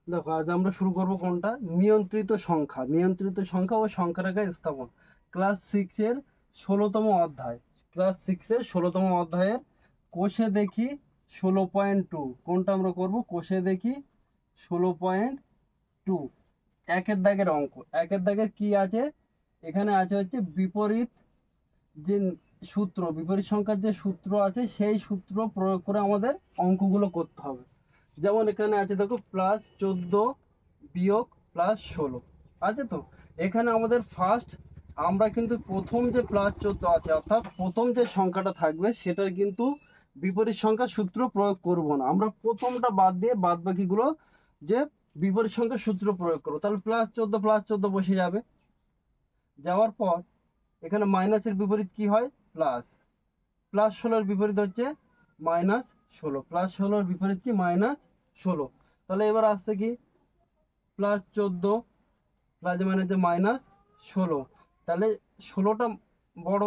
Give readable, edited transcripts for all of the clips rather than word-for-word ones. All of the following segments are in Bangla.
দেখো আজ আমরা শুরু করব কোনটা, নিয়ন্ত্রিত সংখ্যা। নিয়ন্ত্রিত সংখ্যা ও সংখ্যারেখা স্থাপন, ক্লাস 6-এর 16তম অধ্যায়। ক্লাস 6-এর 16তম অধ্যায়ের কোষে দেখি 16.2 কোনটা আমরা করব, কোষে দেখি 16.2 একের দাগের অঙ্ক। একের দাগের কি আছে, এখানে আছে হচ্ছে বিপরীত যে সূত্র, বিপরীত সংখ্যার যে সূত্র আছে সেই সূত্র প্রয়োগ করে আমাদের অঙ্কগুলো করতে হবে। যেমন এখানে আছে দেখো +14 বিয়োগ +16 আছে। তো এখানে আমাদের ফার্স্ট আমরা কিন্তু প্রথম যে +14 আছে অর্থাৎ প্রথম যে সংখ্যাটা থাকবে সেটার কিন্তু বিপরীত সংখ্যার সূত্র প্রয়োগ করব না, আমরা প্রথমটা বাদ দিয়ে বাদ বাকিগুলো যে বিপরীত সংখ্যার সূত্র প্রয়োগ করবো। তাহলে +14 বসে যাবে। যাওয়ার পর এখানে মাইনাসের বিপরীত কি হয়, প্লাস। +16 বিপরীত হচ্ছে -16, +16 বিপরীত কি -16। তাহলে এবার আসছে কি +14 প্লাস মানে হচ্ছে -16। তাহলে 16টা বড়,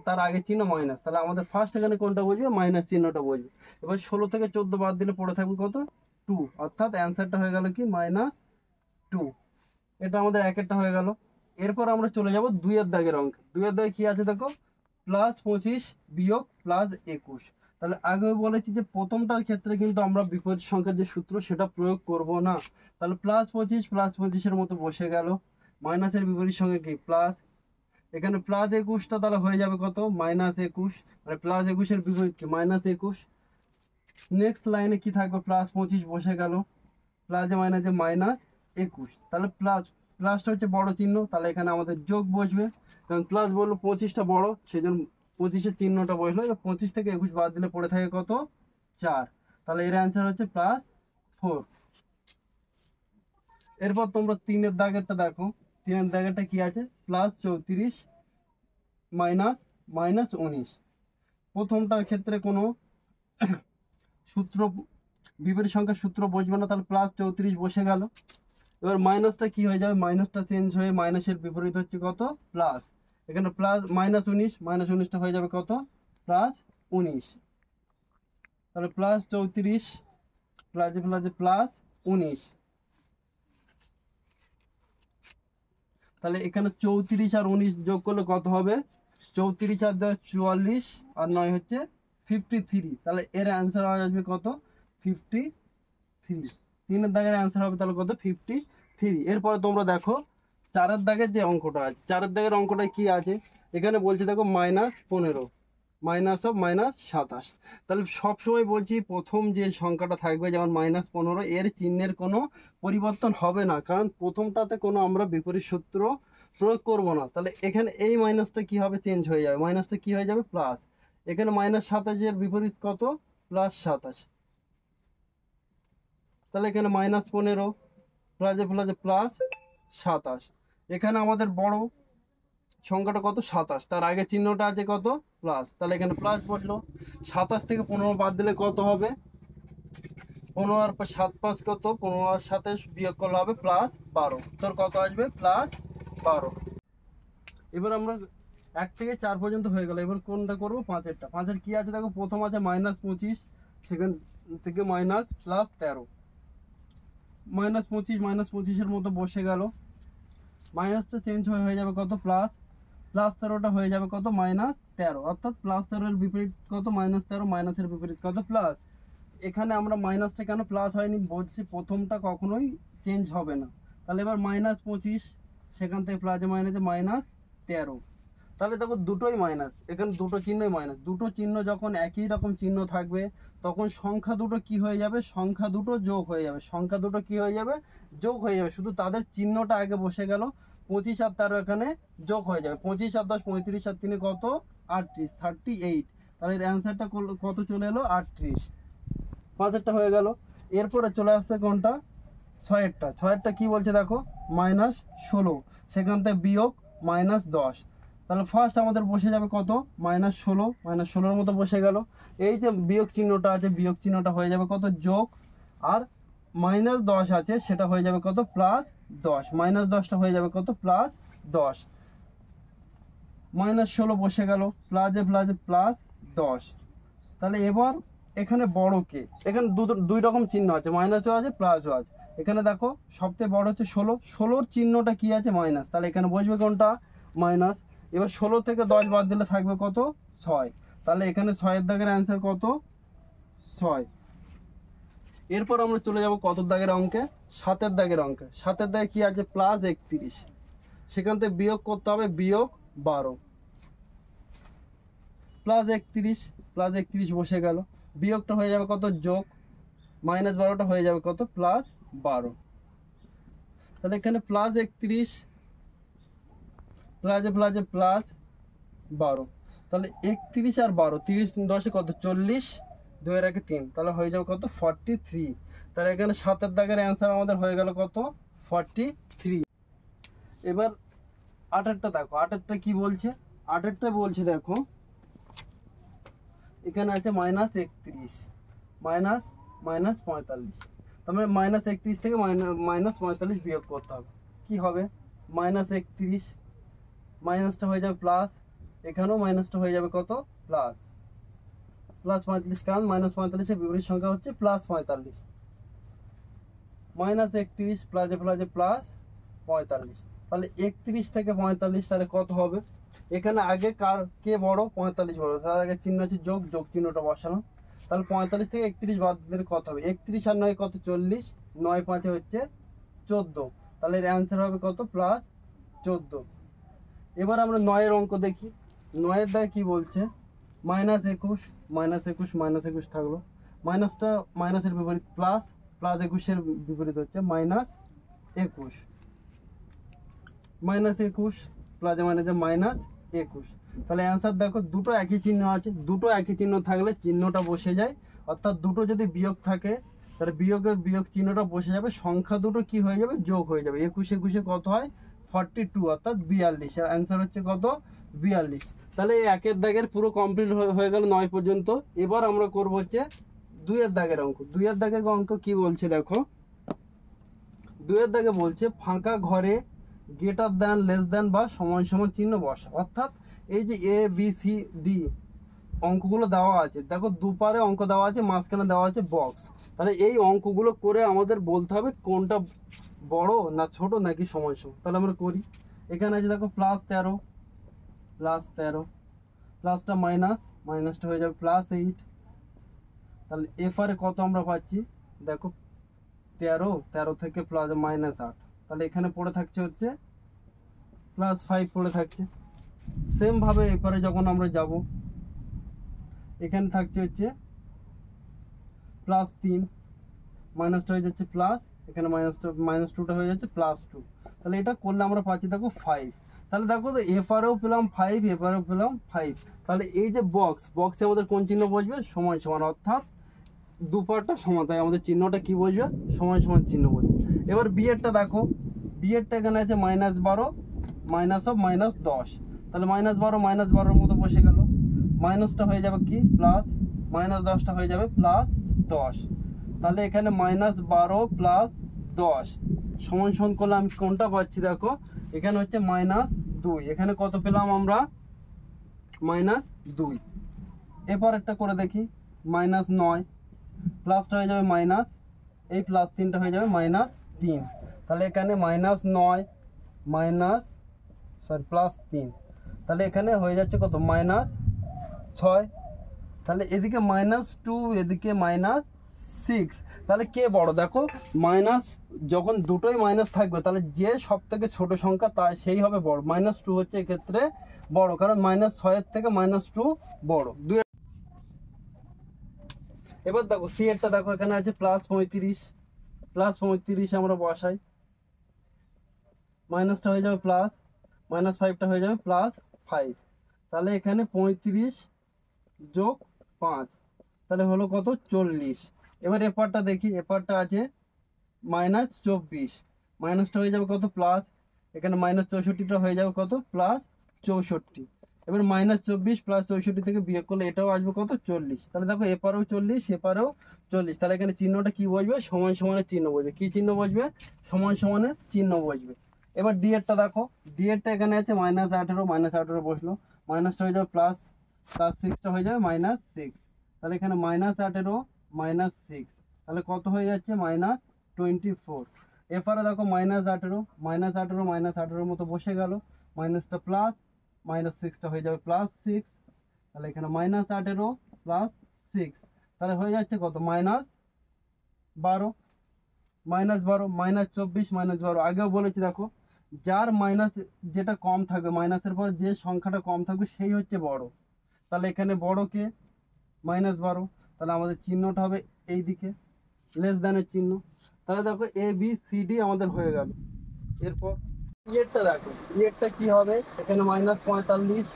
তার আগে চিহ্ন মাইনাস, তাহলে আমাদের ফার্স্ট এখানে কোনটা বসবে, মাইনাস চিহ্নটা বসবে। এবার 16 থেকে 14 বাদ দিলে পড়ে থাকবে কত, 2, অর্থাৎ অ্যান্সারটা হয়ে গেল কি -2। এটা আমাদের একেরটা হয়ে গেল। এরপর আমরা চলে যাব দুইয়ের দাগের অঙ্ক। দুইয়ের দাগে কি আছে দেখো, +25 বিয়োগ +21। তাহলে আগে বলেছি যে প্রথমটার ক্ষেত্রে কিন্তু আমরা বিপরীত সংখ্যার যে সূত্র সেটা প্রয়োগ করব না। তাহলে +25 মতো বসে গেল। মাইনাসের বিপরীত সংখ্যা কি, প্লাস। এখানে +21টা তাহলে হয়ে যাবে কত, -21, মানে +21-এর বিপরীত কি, -21। নেক্সট লাইনে কি থাকবে, +25 বসে গেল, প্লাসে মাইনাসে -21। তাহলে প্লাসটা হচ্ছে বড় চিহ্ন, তাহলে এখানে আমাদের যোগ বসবে, কারণ প্লাস বললো 25টা বড়, সেই জন্য 25-এর চিহ্নটা বসলো। 25 থেকে 21 বাদ দিলে পড়ে থাকে কত, 4। তাহলে এর অ্যান্সার হচ্ছে +4। এরপর তোমরা 3-এর দাগেরটা দেখো। 3-এর দাগেরটা কি আছে, +34 -19। প্রথমটার ক্ষেত্রে কোনো সূত্র, বিপরীত সংখ্যার সূত্র বসবে না, তাহলে +34 বসে গেল। এবার মাইনাসটা কি হয়ে যাবে, মাইনাসটা চেঞ্জ হয়ে মাইনাসের বিপরীত হচ্ছে কত, প্লাস। এখানে -19, -19টা হয়ে যাবে কত, +19। তাহলে +34 প্লাসে প্লাসে +19। তাহলে এখানে 34 আর 19 যোগ করলে কত হবে, 34 আর 10 44, আর 9 হচ্ছে 53। তাহলে এর অ্যান্সার আসবে কত, 53। 3-এর দাগের অ্যান্সার হবে তাহলে কত, 53। এরপরে তোমরা দেখো 4-এর দাগের যে অঙ্কটা আছে, 4-এর দাগের অঙ্কটা কি আছে, এখানে বলছে দেখো -15 -27। তাহলে সবসময় বলছি প্রথম যে সংখ্যাটা থাকবে যেমন -15, এর চিহ্নের কোনো পরিবর্তন হবে না, কারণ প্রথমটাতে কোনো আমরা বিপরীত সূত্র প্রয়োগ করব না। তাহলে এখানে এই মাইনাসটা কি হবে, চেঞ্জ হয়ে যাবে, মাইনাসটা কি হয়ে যাবে, প্লাস। এখানে -27-এর বিপরীত কত, +27। তাহলে এখানে -15 প্লাসে প্লাসে +27। এখানে আমাদের বড় সংখ্যাটা কত, 27, তার আগে চিহ্নটা আছে কত, প্লাস, তাহলে এখানে প্লাস বসলো। 27 থেকে 15 বাদ দিলে কত হবে, 15 আর 7 5 কত, 15 আর 27 বিয়োগ করলে হবে +12। তোর কত আসবে, +12। এবার আমরা 1 থেকে 4 পর্যন্ত হয়ে গেল। এবার কোনটা করবো, 5-এরটা। 5-এর কি আছে দেখো, প্রথম আছে -25, সেখান থেকে -+13। -25 মতো বসে গেল। মাইনাসটা চেঞ্জ হয়ে যাবে কত, +13টা হয়ে যাবে কত, -13, অর্থাৎ +13-এর বিপরীত কত, -13, মাইনাসের বিপরীত কত, প্লাস। এখানে আমরা মাইনাসটা কেন প্লাস হয়নি বলছি, প্রথমটা কখনোই চেঞ্জ হবে না। তাহলে এবার -25, সেখান থেকে প্লাসে মাইনাসে -13। তাহলে দেখো দুটোই মাইনাস, এখানে দুটো চিহ্নই মাইনাস। দুটো চিহ্ন যখন একই রকম চিহ্ন থাকবে তখন সংখ্যা দুটো কি হয়ে যাবে, সংখ্যা দুটো যোগ হয়ে যাবে, সংখ্যা দুটো কি হয়ে যাবে, যোগ হয়ে যাবে। শুধু তাদের চিহ্নটা আগে বসে গেল। 25 আর 13 এখানে যোগ হয়ে যাবে, 25 আর 10 35, আর 3 কত, 38, 38। তাহলে এর অ্যান্সারটা কত চলে এলো, 38। 5-এরটা হয়ে গেল। এরপরে চলে আসছে কোনটা, 6-এরটা। 6-এরটা কি বলছে দেখো, -16, সেখান থেকে বিয়োগ -10। তাহলে ফার্স্ট আমাদের বসে যাবে কত, -16, -16-এর মতো বসে গেল। এই যে বিয়োগ চিহ্নটা আছে, বিয়োগ চিহ্নটা হয়ে যাবে কত, যোগ। আর -10 আছে, সেটা হয়ে যাবে কত, +10। -10টা হয়ে যাবে কত, +10। -16 বসে গেল, প্লাসে প্লাসে +10। তাহলে এবার এখানে বড় কে, এখানে দুই রকম চিহ্ন আছে, মাইনাসও আছে প্লাসও আছে। এখানে দেখো সবথেকে বড় হচ্ছে 16, 16-র চিহ্নটা কি আছে মাইনাস, তাহলে এখানে বসবে কোনটা মাইনাস। এবার 16 থেকে 10 বাদ দিলে থাকবে কত 6, তাহলে এখানে 6-এর দাগের অ্যান্সার কত 6। এরপর আমরা চলে যাব কত দাগের অঙ্কে, 7-এর দাগের অঙ্কে। 7-এর দাগে কি আছে প্লাস 31, সেখান থেকে বিয়োগ করতে হবে বিয়োগ 12, প্লাস 31 বসে গেল, বিয়োগটা হয়ে যাবে কত যোগ, মাইনাস 12টা হয়ে যাবে কত প্লাস 12। তাহলে এখানে প্লাস 31 প্লাসে প্লাসে প্লাস 12, তাহলে 31 আর 12, 30 10 কত 40, 2 এর আগে 3, তাহলে হয়ে যাবে কত 43। তাহলে এখানে 7-এর দাগের অ্যান্সার আমাদের হয়ে গেল কত 43। এবার 8-এরটা দেখো, 8-এরটা কি বলছে, 8-এরটা বলছে দেখো এখানে আছে মাইনাস 31 মাইনাস মাইনাস 45, তার মানে মাইনাস 31 থেকে মাইনাস 45 বিয়োগ করতে হবে। কি হবে মাইনাস 31, মাইনাসটা হয়ে যাবে প্লাস, এখানেও মাইনাসটা হয়ে যাবে কত প্লাস, প্লাস 45, কারণ মাইনাস 45-এর বিপরীত সংখ্যা হচ্ছে প্লাস 45, মাইনাস 31 প্লাসে প্লাসে প্লাস 45, তাহলে 31 থেকে 45 তাহলে কত হবে, এখানে আগে কে বড় 45 বড়, তার আগে চিহ্ন আছে যোগ, যোগ চিহ্নটা বসানো, তাহলে 45 থেকে 31 বাদ দিলে কত হবে 31 আর 9 কত 40, 9 5 হচ্ছে 14, তাহলে এর অ্যান্সার হবে কত প্লাস 14। এবার আমরা 9-এর অঙ্ক দেখি। 9-এর দাগে কি বলছে মাইনাস 21 মাইনাস 21 থাকলো, মাইনাসটা মাইনাসের বিপরীত প্লাস, প্লাস 21-এর বিপরীত হচ্ছে মাইনাস 21, মাইনাস 21 প্লাসে মাইনাসে মাইনাস 21, তাহলে অ্যান্সার দেখো দুটো একই চিহ্ন আছে, দুটো একই চিহ্ন থাকলে চিহ্নটা বসে যায়, অর্থাৎ দুটো যদি বিয়োগ থাকে তাহলে বিয়োগের বিয়োগ চিহ্নটা বসে যাবে, সংখ্যা দুটো কি হয়ে যাবে যোগ হয়ে যাবে, 21 কত হয় 42 অর্থাৎ 42, আর অ্যান্সার হচ্ছে কত 42। তাহলে এই 1-এর দাগের পুরো কমপ্লিট হয়ে গেল 9 পর্যন্ত। এবার আমরা করব হচ্ছে 2-এর দাগের অঙ্ক। 2-এর দাগের অঙ্ক কি বলছে দেখো, 2-এর দাগে বলছে ফাঁকা ঘরে গ্রেটার দ্যান লেস দ্যান বা সমান সমান চিহ্ন বসা, অর্থাৎ এই যে এ বি সি ডি অঙ্কগুলো দেওয়া আছে, দেখো দুপারে অঙ্ক দেওয়া আছে, মাঝখানে দেওয়া আছে বক্স, তাহলে এই অঙ্কগুলো করে আমাদের বলতে হবে কোনটা বড় না ছোট নাকি সমান সমান। তাহলে আমরা করি, এখানে আছে দেখো প্লাস 13 প্লাসটা মাইনাস, মাইনাসটা হয়ে যাবে প্লাস 8, তাহলে এফারে কত আমরা পাচ্ছি দেখো 13 থেকে প্লাস মাইনাস 8, তাহলে এখানে পড়ে থাকছে হচ্ছে প্লাস 5 পড়ে থাকছে। সেম ভাবে এপারে যখন আমরা যাব এখানে থাকছে হচ্ছে প্লাস 3, মাইনাসটা হয়ে যাচ্ছে প্লাস, এখানে মাইনাস 2টা হয়ে যাচ্ছে প্লাস 2, তাহলে এটা করলে আমরা পাচ্ছি দেখো 5, তাহলে দেখো তো এপারেও পেলাম 5 এপারেও পেলাম 5, তাহলে এই যে বক্সে আমাদের কোন চিহ্ন বসবে সমান সমান, অর্থাৎ দুপারটা সমান, তাই আমাদের চিহ্নটা কি বসবে সমান সমান চিহ্ন বসবে। এবার বিয়েরটা দেখো, বিয়েরটা এখানে আছে -12 -10, তাহলে -12 মতো বসে গেল, মাইনাসটা হয়ে যাবে কি প্লাস, -10টা হয়ে যাবে প্লাস 10, তাহলে এখানে -12 প্লাস 10 সমান সমান করলে আমি কোনটা পাচ্ছি দেখো, এখানে হচ্ছে -2, এখানে কত পেলাম আমরা -2। এরপর একটা করে দেখি -9, প্লাসটা হয়ে যাবে মাইনাস, এই প্লাস 3টা হয়ে যাবে -3, তাহলে এখানে +3, তাহলে এখানে হয়ে যাচ্ছে কত -6, তাহলে এদিকে -2 এদিকে -6, তাহলে কে বড় দেখো, মাইনাস যখন দুটোই মাইনাস থাকবে তাহলে যে সব থেকে ছোট সংখ্যা তা সেই হবে বড়, -2 হচ্ছে এক্ষেত্রে বড়, কারণ -6-এর থেকে -2 বড়। এবার দেখো সি এরটা দেখো, এখানে আছে +35 আমরা বসাই, মাইনাসটা হয়ে যাবে প্লাস, -5টা হয়ে যাবে +5, তাহলে এখানে 35 যোগ 5, তাহলে হলো কত 40। এবার এপারটা দেখি, এপারটা আছে -24, মাইনাসটা হয়ে যাবে কত প্লাস, এখানে -64টা হয়ে যাবে কত +64, এবার -24 + 64 থেকে বিয়োগ করলে এটাও আসবে কত 40, তাহলে দেখো এপারেও 40 এপারেও 40, তাহলে এখানে চিহ্নটা কি বসবে সমান সমানের চিহ্ন বসবে, কি চিহ্ন বসবে সমান সমানের চিহ্ন বসবে। এবার ডি এরটা দেখো, ডি এরটা এখানে আছে -18 বসলো, মাইনাসটা হয়ে যাবে প্লাস 6টা হয়ে যাবে -6, তাহলে এখানে -18 -6, তাহলে কত হয়ে যাচ্ছে 24। এরপরে দেখো -18, -18 মতো বসে গেল, মাইনাসটা প্লাস, -6টা হয়ে যাবে +6, তাহলে এখানে -18 +6, তাহলে হয়ে যাচ্ছে কত -12, -12 -24 -12। আগেও বলেছি দেখো, যার মাইনাস যেটা কম থাকবে, মাইনাসের পর যে সংখ্যাটা কম থাকবে সেই হচ্ছে বড়। তাহলে এখানে বড় কে -12, তাহলে আমাদের চিহ্নটা হবে এই দিকে, লেস দ্যানের চিহ্ন। তাহলে দেখো ABCD আমাদের হয়ে গেল। এরপর ইয়েরটা দেখো, ইয়েরটা কি হবে, এখানে -45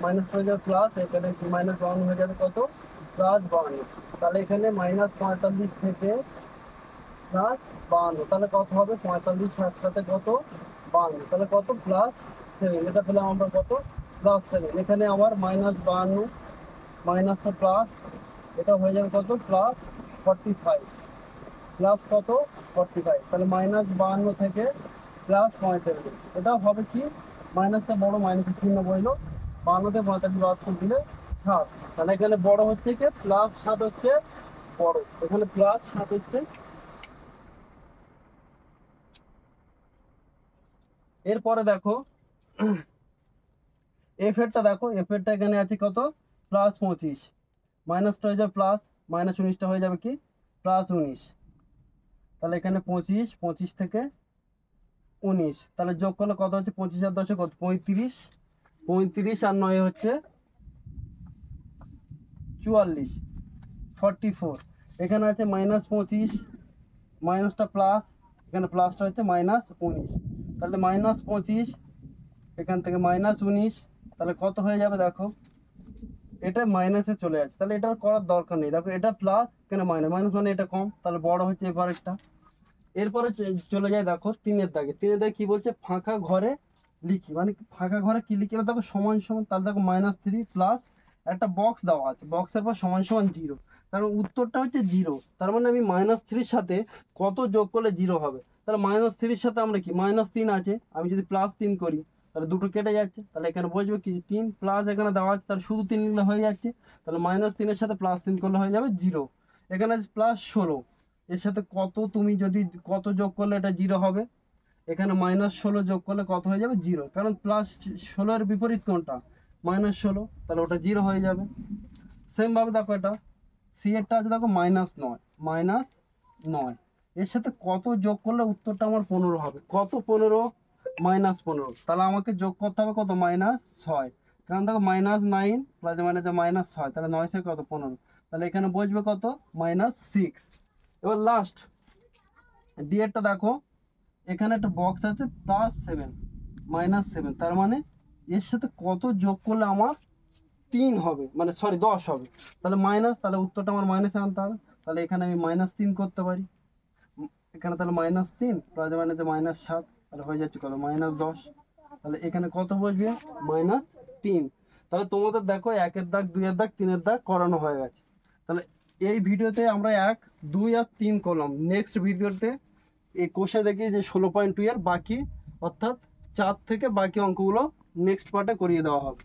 মাইনাস হয়ে যাবে প্লাস, এখানে -52 হয়ে যাবে কত, +52। তাহলে এখানে -45 থেকে +52, তাহলে কত হবে, 45 সাথে কত 52, তাহলে কত +7। এটা পেলাম আমরা কত, +7। এখানে আমার -52 মাইনাসটা প্লাস, এটা হয়ে যাবে কত, +45, প্লাস কত 45, তাহলে -52 থেকে +45। এটাও হবে কি, মাইনাসটা বড়, মাইনাসের চিহ্ন বইল, 52 থেকে 45 বাদ করে দিলে 7, তাহলে এখানে বড় হচ্ছে কি +7 হচ্ছে বড়, এখানে +7 হচ্ছে। এরপরে দেখো এফেরটা দেখো, এফেরটা এখানে আছে কত, +25, মাইনাসটা হয়ে যাবে প্লাস, -19টা হয়ে যাবে কি +19, তাহলে এখানে 25 থেকে 19, তাহলে যোগ করলে কত হচ্ছে, 25 আর 10 কত, 35, 35 আর 9 হচ্ছে 44, 44। এখানে আছে -25, মাইনাসটা প্লাস, এখানে প্লাসটা হচ্ছে -19, তাহলে -25 এখান থেকে -19, তাহলে কত হয়ে যাবে দেখো, এটা মাইনাসে চলে যাচ্ছে, তাহলে এটা করার দরকার নেই। দেখো এটা প্লাস, এখানে মাইনাস, মানে এটা কম, তাহলে বড় হচ্ছে এবারেরটা। এরপরে চলে যায় দেখো 3-এর দাগে। 3-এর দাগে কি বলছে, ফাঁকা ঘরে লিখি, মানে ফাঁকা ঘরে কি লিখি, দেখো সমান সমান, তাহলে দেখো -3 প্লাস একটা বক্স দেওয়া আছে, বক্সের পর সমান সমান 0, তার উত্তরটা হচ্ছে 0। তার মানে আমি -3-র সাথে কত যোগ করলে 0 হবে, তাহলে -3-র সাথে আমরা কি -3 আছে, আমি যদি +3 করি তাহলে দুটো কেটে যাচ্ছে, তাহলে এখানে বসবে কি 3 প্লাস, এখানে দেওয়া আছে তাহলে শুধু 3 নিলে হয়ে যাচ্ছে, তাহলে -3-এর সাথে +3 করলে হয়ে যাবে 0। এখানে আছে +16, এর সাথে কত তুমি যদি কত যোগ করলে এটা 0 হবে, এখানে -16 যোগ করলে কত হয়ে যাবে 0, কারণ +16 এর বিপরীত কোনটা, -16, তাহলে ওটা 0 হয়ে যাবে। সেমভাবে দেখো এটা সি এরটা আছে দেখো -9, এর সাথে কত যোগ করলে উত্তরটা আমার 15 হবে, কত 15, -15, তাহলে আমাকে যোগ করতে হবে কত, -6, কারণ দেখো -9 প্লাস -6, তাহলে 9 থেকে কত 15, তাহলে এখানে বসবে কত, -6। এবার লাস্ট ডি এরটা দেখো, এখানে একটা বক্স আছে +7 -7, তার মানে এর সাথে কত যোগ করলে আমার 3 হবে, মানে সরি 10 হবে, তাহলে মাইনাস, তাহলে উত্তরটা আমার মাইনাসে আনতে হবে, তাহলে এখানে আমি -3 করতে পারি, এখানে তাহলে -3 প্লাস -7, তাহলে হয়ে যাচ্ছে কত, -10, তাহলে এখানে কত বসবে, -3। তাহলে তোমাদের দেখো 1-এর দাগ, 2-এর দাগ, 3-এর দাগ করানো হয়ে গেছে। তাহলে এই ভিডিওতে আমরা 1, 2 আর 3 করলাম। নেক্সট ভিডিওতে এই কোষে দেখি যে 16.2 এর বাকি, অর্থাৎ 4 থেকে বাকি অঙ্কগুলো নেক্সট পার্টে করিয়ে দেওয়া হবে।